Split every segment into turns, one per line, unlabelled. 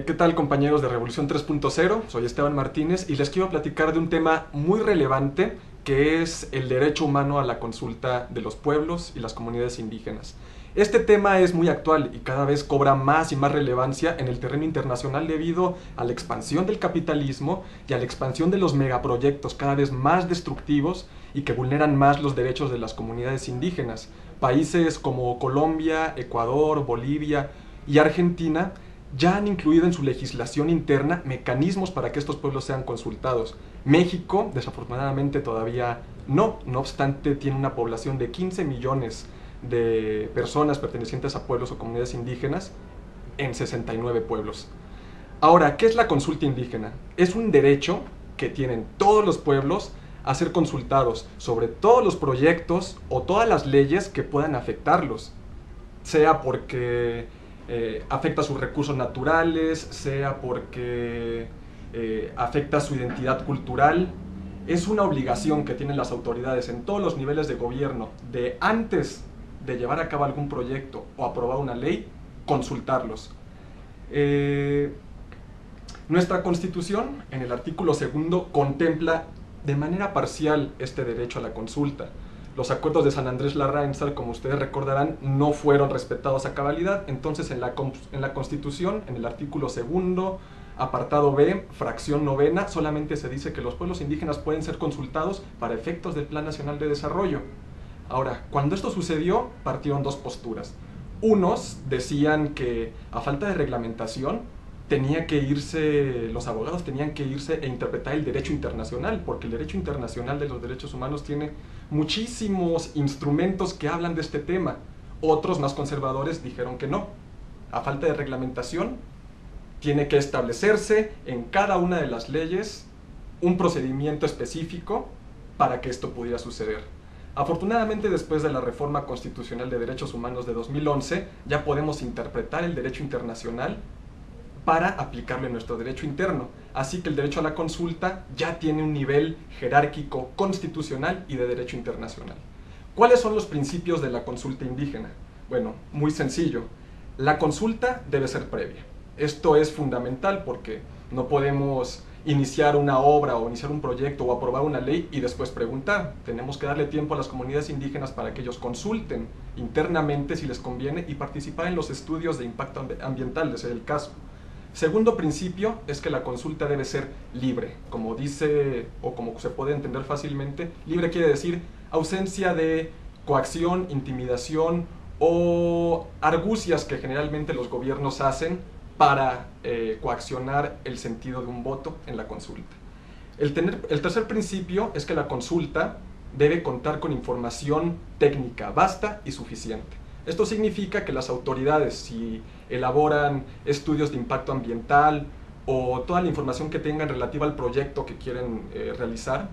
¿Qué tal, compañeros de Revolución 3.0? Soy Esteban Martínez y les quiero platicar de un tema muy relevante que es el derecho humano a la consulta de los pueblos y las comunidades indígenas. Este tema es muy actual y cada vez cobra más y más relevancia en el terreno internacional debido a la expansión del capitalismo y a la expansión de los megaproyectos cada vez más destructivos y que vulneran más los derechos de las comunidades indígenas. Países como Colombia, Ecuador, Bolivia y Argentina ya han incluido en su legislación interna mecanismos para que estos pueblos sean consultados. México, desafortunadamente, todavía no. No obstante, tiene una población de 15 millones de personas pertenecientes a pueblos o comunidades indígenas en 69 pueblos. Ahora, ¿qué es la consulta indígena? Es un derecho que tienen todos los pueblos a ser consultados sobre todos los proyectos o todas las leyes que puedan afectarlos, sea porque afecta sus recursos naturales, sea porque afecta su identidad cultural. Es una obligación que tienen las autoridades en todos los niveles de gobierno de antes de llevar a cabo algún proyecto o aprobar una ley, consultarlos. Nuestra Constitución, en el artículo 2, contempla de manera parcial este derecho a la consulta. Los acuerdos de San Andrés Larraínzar, como ustedes recordarán, no fueron respetados a cabalidad. Entonces, en la Constitución, en el artículo 2, apartado B, fracción 9, solamente se dice que los pueblos indígenas pueden ser consultados para efectos del Plan Nacional de Desarrollo. Ahora, cuando esto sucedió, partieron dos posturas. Unos decían que, a falta de reglamentación, los abogados tenían que irse e interpretar el derecho internacional, porque el derecho internacional de los derechos humanos tiene muchísimos instrumentos que hablan de este tema. Otros, más conservadores, dijeron que no. A falta de reglamentación, tiene que establecerse en cada una de las leyes un procedimiento específico para que esto pudiera suceder. Afortunadamente, después de la Reforma Constitucional de Derechos Humanos de 2011, ya podemos interpretar el derecho internacional para aplicarlo en nuestro derecho interno. Así que el derecho a la consulta ya tiene un nivel jerárquico constitucional y de derecho internacional. ¿Cuáles son los principios de la consulta indígena? Bueno, muy sencillo. La consulta debe ser previa. Esto es fundamental porque no podemos iniciar una obra o iniciar un proyecto o aprobar una ley y después preguntar. Tenemos que darle tiempo a las comunidades indígenas para que ellos consulten internamente si les conviene y participar en los estudios de impacto ambiental, de ser el caso. Segundo principio es que la consulta debe ser libre. Como dice, o como se puede entender fácilmente, libre quiere decir ausencia de coacción, intimidación o argucias que generalmente los gobiernos hacen para coaccionar el sentido de un voto en la consulta. El tercer principio es que la consulta debe contar con información técnica vasta y suficiente. Esto significa que las autoridades, si elaboran estudios de impacto ambiental o toda la información que tengan relativa al proyecto que quieren realizar,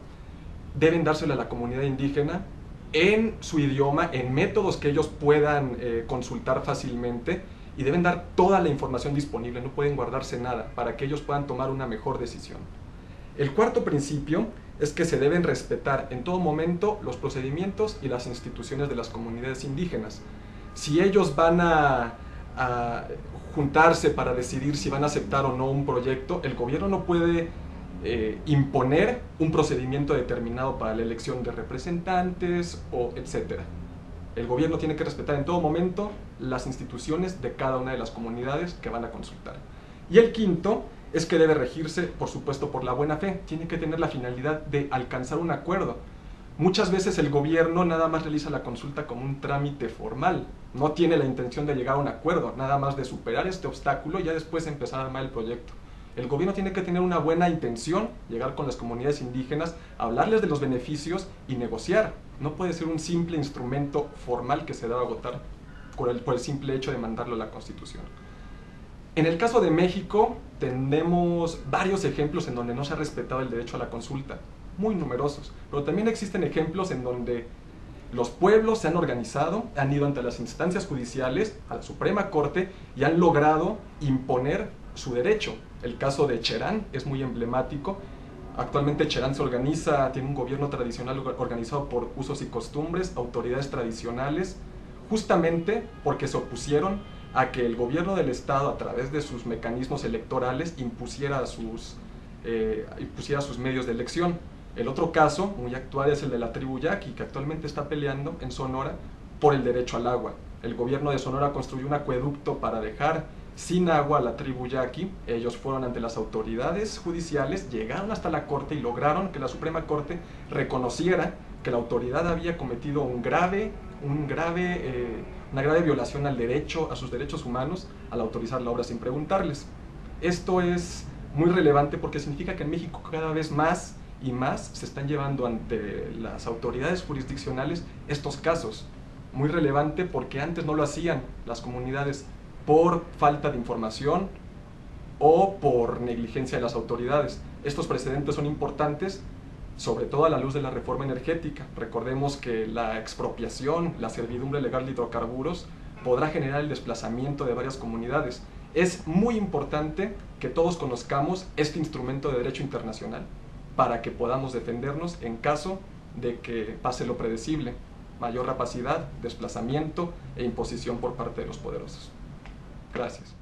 deben dársela a la comunidad indígena en su idioma, en métodos que ellos puedan consultar fácilmente, y deben dar toda la información disponible, no pueden guardarse nada, para que ellos puedan tomar una mejor decisión. El cuarto principio es que se deben respetar en todo momento los procedimientos y las instituciones de las comunidades indígenas. Si ellos van a juntarse para decidir si van a aceptar o no un proyecto, el gobierno no puede imponer un procedimiento determinado para la elección de representantes o etcétera. El gobierno tiene que respetar en todo momento las instituciones de cada una de las comunidades que van a consultar. Y el quinto es que debe regirse, por supuesto, por la buena fe. Tiene que tener la finalidad de alcanzar un acuerdo. Muchas veces el gobierno nada más realiza la consulta como un trámite formal. No tiene la intención de llegar a un acuerdo, nada más de superar este obstáculo y ya después empezar a armar el proyecto. El gobierno tiene que tener una buena intención, llegar con las comunidades indígenas, hablarles de los beneficios y negociar. No puede ser un simple instrumento formal que se debe agotar por el simple hecho de mandarlo a la Constitución. En el caso de México, tenemos varios ejemplos en donde no se ha respetado el derecho a la consulta, muy numerosos, pero también existen ejemplos en donde los pueblos se han organizado, han ido ante las instancias judiciales, a la Suprema Corte, y han logrado imponer su derecho. El caso de Cherán es muy emblemático. Actualmente Cherán se organiza, tiene un gobierno tradicional organizado por usos y costumbres, autoridades tradicionales, justamente porque se opusieron a que el gobierno del Estado, a través de sus mecanismos electorales, impusiera sus medios de elección. El otro caso muy actual es el de la tribu Yaqui, que actualmente está peleando en Sonora por el derecho al agua. El gobierno de Sonora construyó un acueducto para dejar sin agua a la tribu Yaqui. Ellos fueron ante las autoridades judiciales, llegaron hasta la corte y lograron que la Suprema Corte reconociera que la autoridad había cometido una grave violación al derecho, a sus derechos humanos, al autorizar la obra sin preguntarles. Esto es muy relevante porque significa que en México cada vez más y más se están llevando ante las autoridades jurisdiccionales estos casos. Muy relevante porque antes no lo hacían las comunidades por falta de información o por negligencia de las autoridades. Estos precedentes son importantes, sobre todo a la luz de la reforma energética. Recordemos que la expropiación, la servidumbre legal de hidrocarburos, podrá generar el desplazamiento de varias comunidades. Es muy importante que todos conozcamos este instrumento de derecho internacional para que podamos defendernos en caso de que pase lo predecible: mayor rapacidad, desplazamiento e imposición por parte de los poderosos. Gracias.